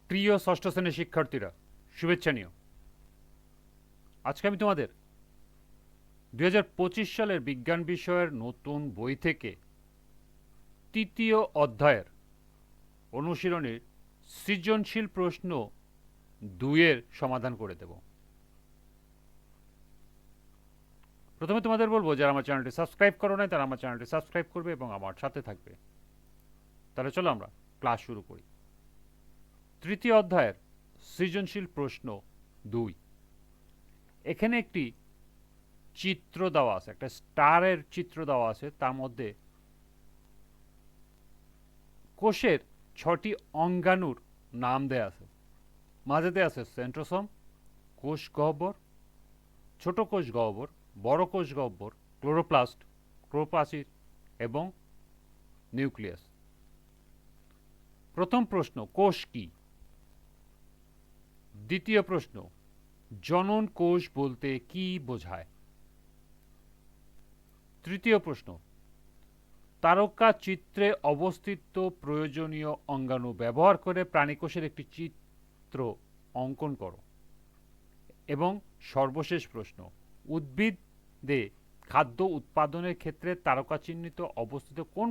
প্রিয় ষষ্ঠ শ্রেণীর শিক্ষার্থীরা, শুভেচ্ছা নিও। আজকে আমি তোমাদের 2025 সালের বিজ্ঞান বিষয়ের নতুন বই থেকে তৃতীয় অধ্যায়ের অনুশীলনীর সৃজনশীল প্রশ্ন 2-এর সমাধান করে দেব। প্রথমে তোমাদের বলবো, যারা আমার চ্যানেলটি সাবস্ক্রাইব করো নাই তারা আমার চ্যানেলটি সাবস্ক্রাইব করবে এবং আমার সাথে থাকবে। তাহলে চলো আমরা ক্লাস শুরু করি। তৃতীয় অধ্যায়ের সৃজনশীল প্রশ্ন 2। এখানে একটি চিত্র দেওয়া আছে, একটা স্টারের চিত্র দেওয়া আছে। তার মধ্যে কোষের 6টি অঙ্গাণুর নাম দেয়া আছে। মাঝেতে আছে সেন্ট্রোসোম, কোষ গহ্বর, ছোট কোষ গহ্বর, বড় কোষ গহ্বর, ক্লোরোপ্লাস্ট, ক্লোরোপ্লাস্ট এবং নিউক্লিয়াস। প্রথম প্রশ্ন, কোষ কি? দ্বিতীয় প্রশ্ন, জনন কোষ বলতে কি বোঝায়? তৃতীয় প্রশ্ন, তারকা চিত্রে অবস্থিত প্রয়োজনীয় অঙ্গাণু ব্যবহার করে প্রাণীকোষের একটি চিত্র অঙ্কন করো। এবং সর্বশেষ প্রশ্ন, উদ্ভিদে খাদ্য উৎপাদনের ক্ষেত্রে তারকা চিহ্নিত অবস্থিত কোন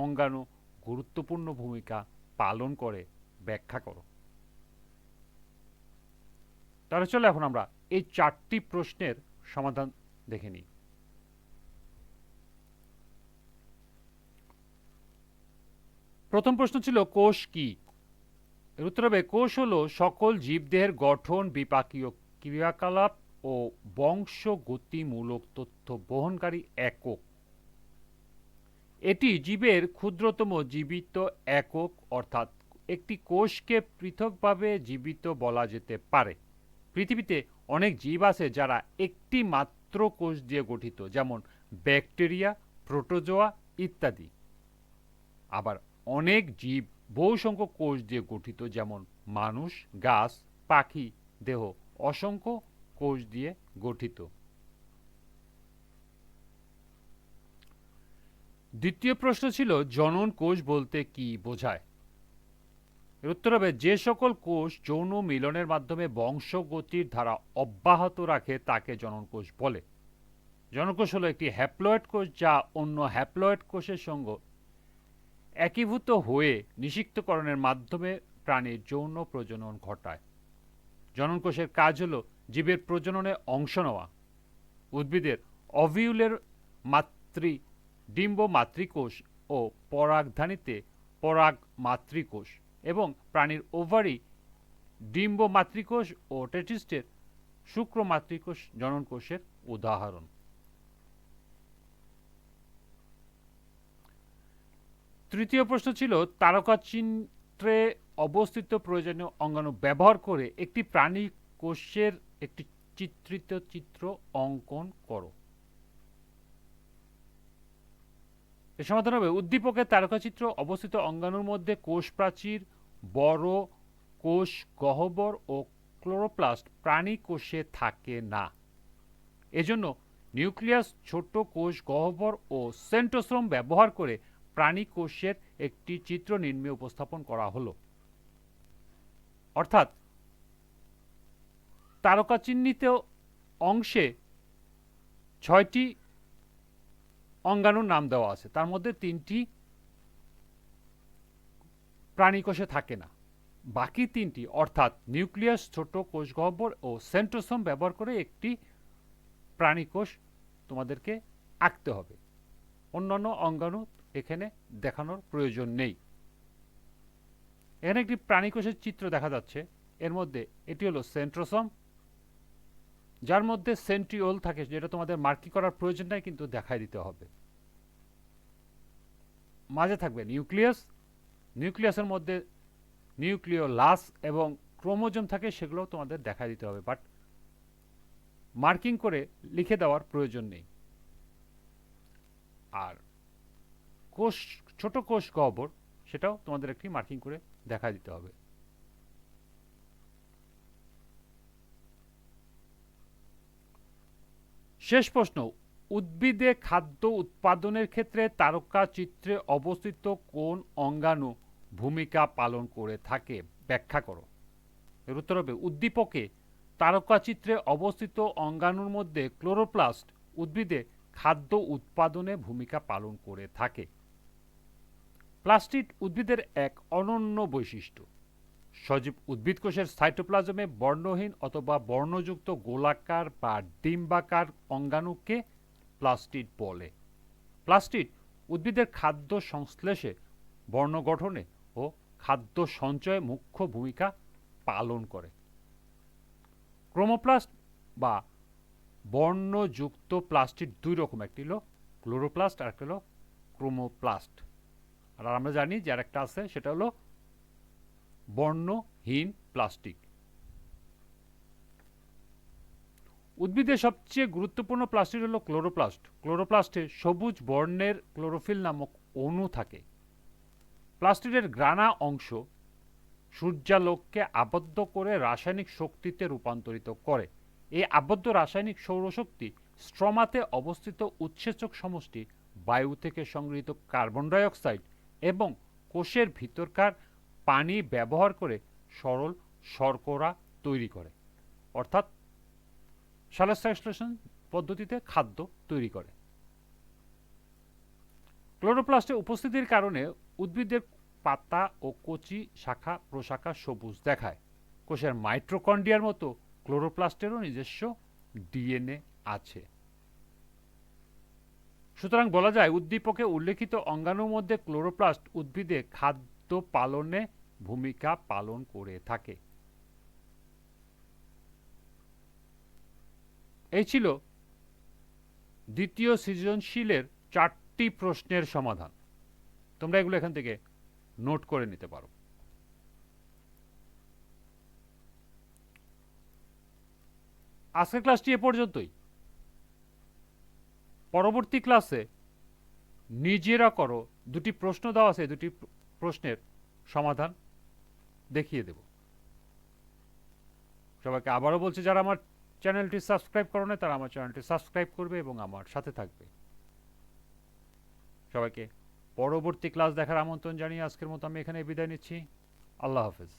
অঙ্গাণু গুরুত্বপূর্ণ ভূমিকা পালন করে ব্যাখ্যা করো। তাহলে চলো এখন আমরা এই 4টি প্রশ্নের সমাধান দেখে নিই। প্রথম প্রশ্ন ছিল কোষ কি? এর উত্তর হবে কোষ হলো সকল জীবদেহের গঠন, বিপাকীয় ক্রিয়াকলাপ ও বংশগতিমূলক তথ্য বহনকারী একক। এটি জীবের ক্ষুদ্রতম জীবিত একক, অর্থাৎ একটি কোষকে পৃথকভাবে জীবিত বলা যেতে পারে। পৃথিবীতে অনেক জীব আছে যারা একটি মাত্র কোষ দিয়ে গঠিত, যেমন ব্যাকটেরিয়া, প্রোটোজোয়া ইত্যাদি। আবার অনেক জীব বহু সংখ্যক কোষ দিয়ে গঠিত, যেমন মানুষ, গাছ, পাখি দেহ অসংখ্য কোষ দিয়ে গঠিত। দ্বিতীয় প্রশ্ন ছিল জনন কোষ বলতে কি বোঝায়? এর উত্তর হবে যে সকল কোষ যৌন মিলনের মাধ্যমে বংশগতির ধারা অব্যাহত রাখে তাকে জনন কোষ বলে। জননকোষ হলো একটি হ্যাপ্লয়েড কোষ যা অন্য হ্যাপ্লয়েড কোষের সঙ্গে একীভূত হয়ে নিষিক্তকরণের মাধ্যমে প্রাণীর যৌন প্রজনন ঘটায়। জনন কোষের কাজ হলো জীবের প্রজননে অংশ নেওয়া। উদ্ভিদের অভিউলের মাতৃ ডিম্ব মাতৃকোষ ও পরাগধানীতে পরাগ মাতৃকোষ এবং প্রাণীর ওভারি ডিম্ব মাতৃকোষ ও টেস্টিসের শুক্র মাতৃকোষ জনন কোষের উদাহরণ। তৃতীয় প্রশ্ন ছিল তারকা চিত্রে অবস্থিত প্রয়োজনীয় অঙ্গাণু ব্যবহার করে একটি প্রাণী কোষের একটি চিত্রিত চিত্র অঙ্কন করো। এর সমাধান হবে উদ্দীপকের তারকাচিত্র অবস্থিত অঙ্গাণুর মধ্যে কোষ প্রাচীর, বড় কোষ গহ্বর ও ক্লোরোপ্লাস্ট প্রাণী কোষে থাকে না। এজন্য নিউক্লিয়াস, ছোট কোষ গহ্বর ও সেন্ট্রোসোম ব্যবহার করে প্রাণী কোষের একটি চিত্র নির্মে উপস্থাপন করা হলো। অর্থাৎ তারকা চিহ্নিত অংশে 6টি অঙ্গাণুর নাম দেওয়া আছে, তার মধ্যে 3টি প্রাণী কোষে থাকে না। বাকি 3টি অর্থাৎ নিউক্লিয়াস, ছোট কোষ গহ্বর ও সেন্ট্রোসোম ব্যবহার করে একটি প্রাণী কোষ তোমাদেরকে আঁকতে হবে। অন্যান্য অঙ্গাণু এখানে দেখানোর প্রয়োজন নেই। এখানে একটি প্রাণী কোষের চিত্র দেখা যাচ্ছে। এর মধ্যে এটি হলো সেন্ট্রোসোম, যার মধ্যে সেন্ট্রিওল থাকে, যেটা তোমাদের মার্কিং করার প্রয়োজন নাই, কিন্তু দেখাই দিতে হবে। মাঝে থাকবে নিউক্লিয়াস, নিউক্লিয়াসের মধ্যে নিউক্লিওলাস এবং ক্রোমোজোম থাকে, সেগুলো তোমাদের দেখাই দিতে হবে, বাট মার্কিং করে লিখে দেওয়ার প্রয়োজন নেই। আর কোষ, ছোট কোষ গহ্বর, সেটাও তোমাদের একটি মার্কিং করে দেখা দিতে হবে। শেষ প্রশ্ন, উদ্ভিদে খাদ্য উৎপাদনের ক্ষেত্রে তারকা চিত্রে অবস্থিত কোন অঙ্গাণু ভূমিকা পালন করে থাকে ব্যাখ্যা করো। এর উত্তর হবে উদ্দীপকে তারকাচিত্রে অবস্থিত অঙ্গাণুর মধ্যে ক্লোরোপ্লাস্ট উদ্ভিদে খাদ্য উৎপাদনে ভূমিকা পালন করে থাকে। প্লাস্টিড উদ্ভিদের এক অনন্য বৈশিষ্ট্য। সজীব উদ্ভিদকোষের সাইটোপ্লাজমে বর্ণহীন অথবা বর্ণযুক্ত গোলাকার বা ডিম্বাকার অঙ্গাণুকে প্লাস্টিড বলে। প্লাস্টিড উদ্ভিদের খাদ্য সংশ্লেষে, বর্ণ গঠনে ও খাদ্য সঞ্চয়ে মুখ্য ভূমিকা পালন করে। ক্রোমোপ্লাস্ট বা বর্ণযুক্ত প্লাস্টিড দুই রকম, একটি হলো ক্লোরোপ্লাস্ট আর একটা হলো ক্রোমোপ্লাস্ট। আর আমরা জানি যে আরেকটা আছে, সেটা হলো বর্ণহীন প্লাস্টিক। উদ্ভিদের সবচেয়ে গুরুত্বপূর্ণ প্লাস্টিড হলো ক্লোরোপ্লাস্ট। ক্লোরোপ্লাস্টে সবুজ বর্ণের ক্লোরোফিল নামক অণু থাকে। প্লাস্টিডের গ্রানা অংশ সূর্যালোককে আবদ্ধ করে রাসায়নিক শক্তিতে রূপান্তরিত করে। এই আবদ্ধ রাসায়নিক সৌরশক্তি স্ট্রমাতে অবস্থিত উৎসেচক সমষ্টি, বায়ু থেকে সংগৃহীত কার্বন ডাই অক্সাইড এবং কোষের ভিতরকার পানি ব্যবহার করে সরল শর্করা তৈরি করে, অর্থাৎ সালোকসংশ্লেষণ পদ্ধতিতে খাদ্য তৈরি করে। ক্লোরোপ্লাস্টের উপস্থিতির কারণে উদ্ভিদের পাতা ও কচি শাখা প্রশাখা সবুজ দেখায়। কোষের মাইটোকন্ড্রিয়ার মতো ক্লোরোপ্লাস্টেরও নিজস্ব ডিএনএ আছে। সুতরাং বলা যায় উদ্দীপকে উল্লেখিত অঙ্গাণুর মধ্যে ক্লোরোপ্লাস্ট উদ্ভিদে খাদ্য পালনে ভূমিকা পালন করে থাকে। এই ছিল দ্বিতীয় সৃজনশীলের 4টি প্রশ্নের সমাধান। তোমরা এগুলো এখান থেকে নোট করে নিতে পারো। আজকের ক্লাসটি এ পর্যন্তই। পরবর্তী ক্লাসে নিজেরা করো, দুটি প্রশ্ন দেওয়া আছে, দুটি প্রশ্নের সমাধান দেখিয়ে দেব। সবাইকে আবারও বলছি, যারা আমার চ্যানেলটি সাবস্ক্রাইব করো না তারা আমার চ্যানেলটি সাবস্ক্রাইব করবে এবং আমার সাথে থাকবে। সবাইকে পরবর্তী ক্লাস দেখার আমন্ত্রণ জানিয়ে আজকের মতো আমি এখানে বিদায় নিচ্ছি। আল্লাহ হাফেজ।